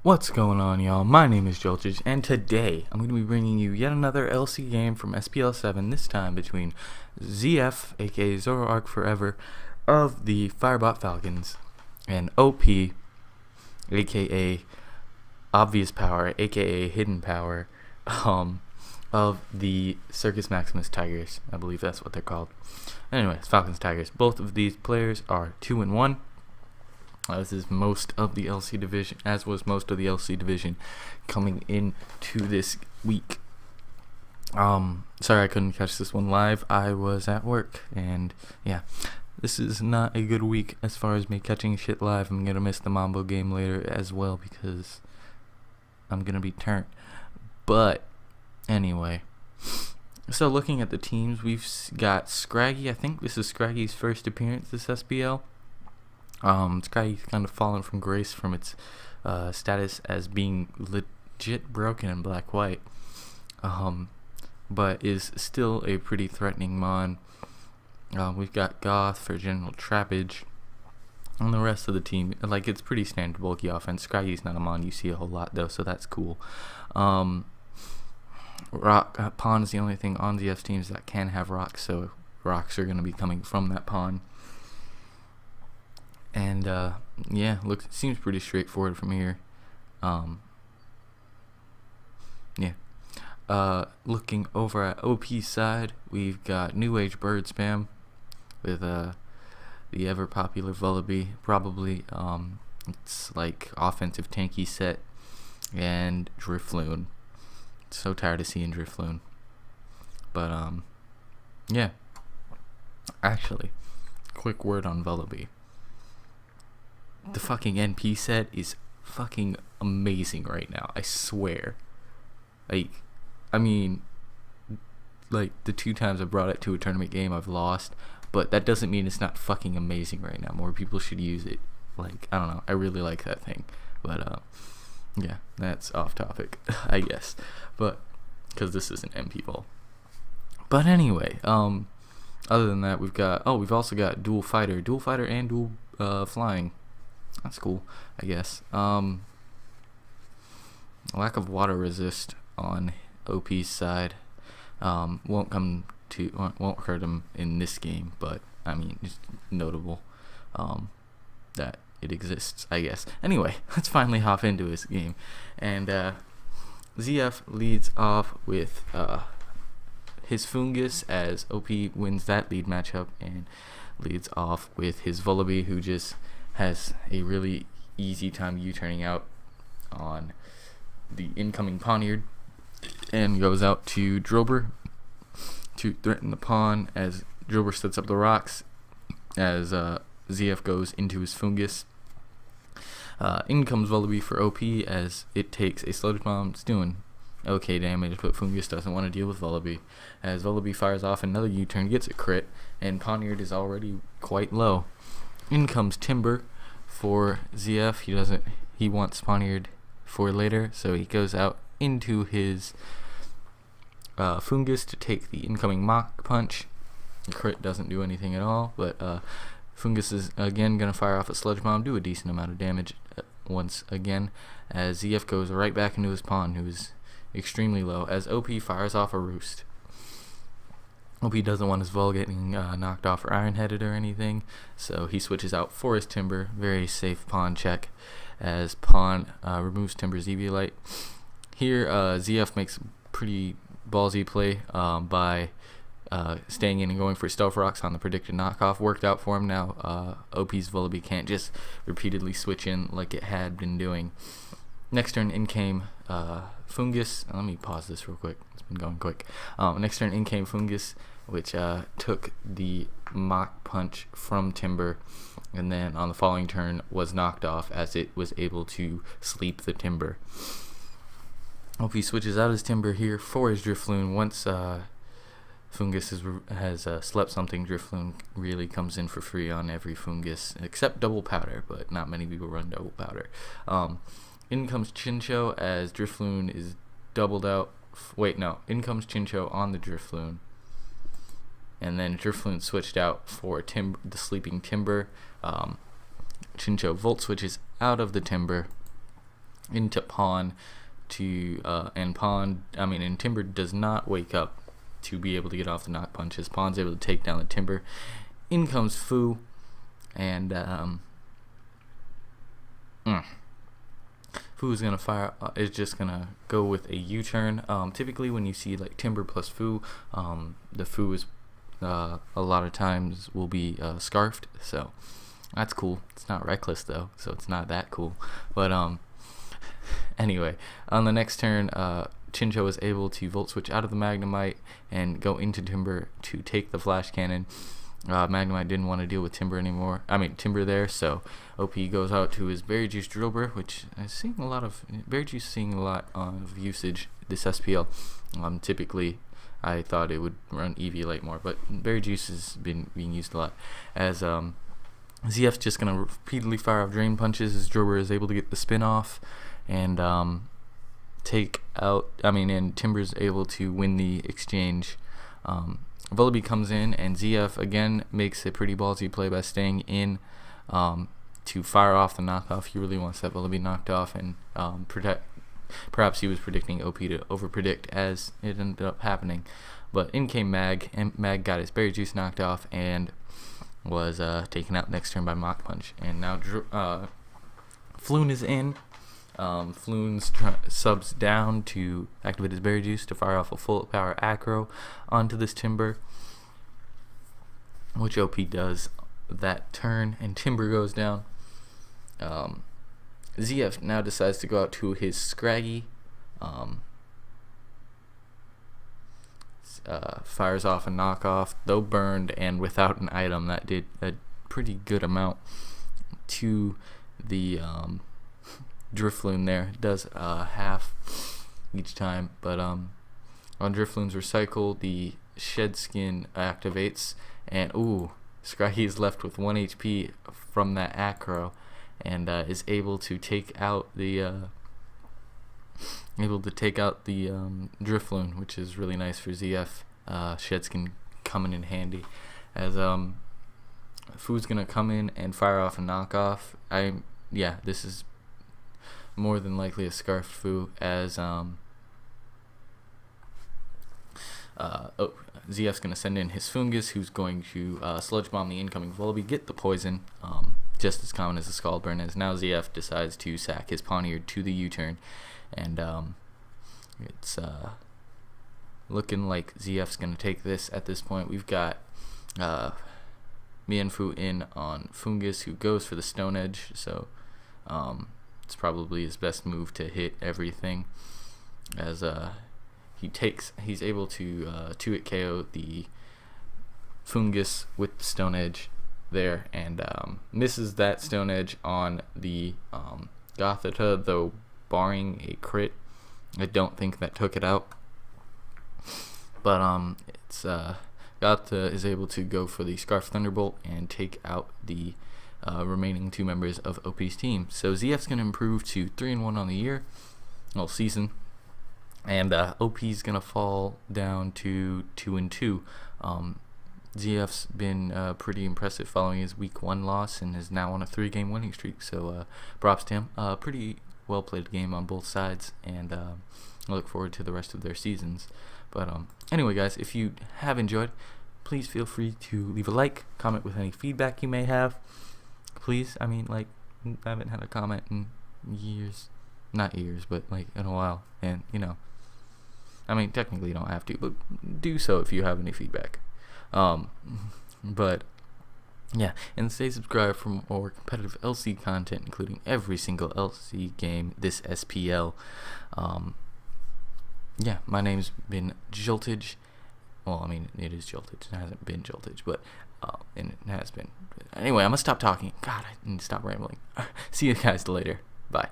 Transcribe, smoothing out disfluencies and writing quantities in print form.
What's going on, y'all? My name is Joltage, and today I'm going to be bringing you yet another LC game from SPL 7, this time between ZF, aka Zoroark Forever, of the Firebot Falcons, and OP, aka Obvious Power, aka Hidden Power, of the Circus Maximus Tigers. I believe that's what they're called. Anyways, Falcons Tigers. Both of these players are 2-1. As is most of the LC division, coming into this week. Sorry I couldn't catch this one live. I was at work, and yeah, this is not a good week as far as me catching shit live. I'm gonna miss the Mambo game later as well because I'm gonna be turned. But anyway, so looking at the teams, we've got Scraggy. I think this is Scraggy's first appearance this SPL. Scraggy's kind of fallen from grace from its status as being legit broken in black-white, but is still a pretty threatening mon. We've got Goth for general trappage, and the rest of the team, like, it's pretty standard bulky offense. Scraggy's not a mon you see a whole lot though, so that's cool. Rock pawn is the only thing on ZF's teams that can have rocks, so rocks are going to be coming from that pawn. And yeah, seems pretty straightforward from here. Looking over at OP's side, we've got New Age Bird Spam with the ever popular Vullaby. Probably it's like offensive tanky set, and Drifloon. So tired of seeing Drifloon. But yeah. Actually, quick word on Vullaby. The fucking NP set is fucking amazing right now. I swear. Like, I mean, like, the 2 times I brought it to a tournament game, I've lost. But that doesn't mean it's not fucking amazing right now. More people should use it. Like, I don't know. I really like that thing. But, yeah, that's off topic, I guess. But, because this is an MP ball. But anyway, other than that, we've also got dual fighter and dual flying. That's cool, I guess. Lack of water resist on OP's side won't hurt him in this game, but I mean, it's notable that it exists, I guess. Anyway, let's finally hop into this game, and ZF leads off with his Fungus as OP wins that lead matchup and leads off with his Vullaby, who just has a really easy time U-turning out on the incoming Poniard, and goes out to Drober to threaten the pawn as Drober sets up the rocks as ZF goes into his Fungus. In comes Vullaby for OP as it takes a Sludge Bomb. It's doing okay damage, but Fungus doesn't want to deal with Vullaby as Vullaby fires off another U-turn, gets a crit, and Poniard is already quite low. In comes Timber for ZF. He wants Poniard for later, so he goes out into his Fungus to take the incoming Mach Punch. The crit doesn't do anything at all, but Fungus is again going to fire off a Sludge Bomb, do a decent amount of damage once again, as ZF goes right back into his pawn, who is extremely low, as OP fires off a Roost. OP doesn't want his Vol getting knocked off or iron-headed or anything, so he switches out for his Timber. Very safe pawn check, as pawn removes Timber's Eviolite. Here, ZF makes a pretty ballsy play by staying in and going for Stealth Rocks on the predicted knockoff. Worked out for him. Now OP's Vullaby can't just repeatedly switch in like it had been doing. Next turn in came Fungus. Let me pause this real quick. It's been going quick. Next turn in came Fungus, which took the Mach Punch from Timber, and then on the following turn was knocked off as it was able to sleep the Timber. OP switches out his Timber here for his Drifloon. Once Fungus has slept something, Drifloon really comes in for free on every Fungus, except Double Powder, but not many people run Double Powder. In comes Chincho as Drifloon is doubled out. In comes Chincho on the Drifloon. And then Drifloon switched out for the sleeping Timber. Chincho Volt switches out of the Timber into pawn to and Timber does not wake up to be able to get off the knock punch. His pawn's able to take down the Timber. In comes Foo, and Foo's gonna fire. Is just gonna go with a U-turn. Typically, when you see like Timber plus Foo, the Foo is a lot of times will be scarfed. So that's cool. It's not reckless though, so it's not that cool. But anyway, on the next turn, Chincho is able to volt switch out of the Magnemite and go into Timber to take the flash cannon. Magnemite didn't want to deal with Timber there, so OP goes out to his Berry Juice Drillbur, which is seeing a lot of Berry Juice, seeing a lot of usage this SPL. Typically, I thought it would run Eviolite more, but Berry Juice has been being used a lot. As ZF's just gonna repeatedly fire off Drain Punches as Drillbur is able to get the spin off, and and Timber's able to win the exchange. Vullaby comes in, and ZF again makes a pretty ballsy play by staying in to fire off the knockoff. He really wants that Vullaby knocked off and protect. Perhaps he was predicting OP to overpredict, as it ended up happening. But in came Mag, and Mag got his Berry Juice knocked off and was taken out next turn by Mach Punch. And now Floon is in. Floon subs down to activate his Berry Juice to fire off a full power Acro onto this Timber, which OP does that turn, and Timber goes down. ZF now decides to go out to his Scraggy, fires off a knockoff, though burned and without an item. That did a pretty good amount to the Drifloon there. It does half each time, but on Drifloon's recycle, the Shed Skin activates, and Scraggy is left with 1 HP from that Acro, and is able to take out the Drifloon, which is really nice for ZF. Shed Skin coming in handy, as Foo's gonna come in and fire off a knockoff. This is more than likely a scarfed Foo, as ZF's going to send in his Fungus, who's going to Sludge Bomb the incoming Vullaby, get the poison, just as common as a Scald Burn, as now ZF decides to sack his Pawniard to the U-turn, and it's looking like ZF's going to take this at this point. We've got Mienfoo in on Fungus, who goes for the Stone Edge, so it's probably his best move to hit everything, as he's able to 2-hit KO the Fungus with the Stone Edge there, and misses that Stone Edge on the Gothita, though barring a crit, I don't think that took it out. But it's Gothita is able to go for the Scarf Thunderbolt and take out the remaining 2 members of OP's team. So ZF's going to improve to 3-1 on the year, season, and OP's going to fall down to 2-2. ZF's been pretty impressive following his week 1 loss and is now on a 3-game winning streak. So props to him. Pretty well played game on both sides, and I look forward to the rest of their seasons. But anyway, guys, if you have enjoyed, please feel free to leave a like, comment with any feedback you may have. Please, I haven't had a comment in years. Not years, but in a while. And, technically you don't have to, but do so if you have any feedback. But, yeah, and stay subscribed for more competitive LC content, including every single LC game this SPL. My name's been Joltage. Well, it is Joltage. It hasn't been Joltage, but and it has been. Anyway, I'm gonna stop talking. God, I need to stop rambling. See you guys later. Bye.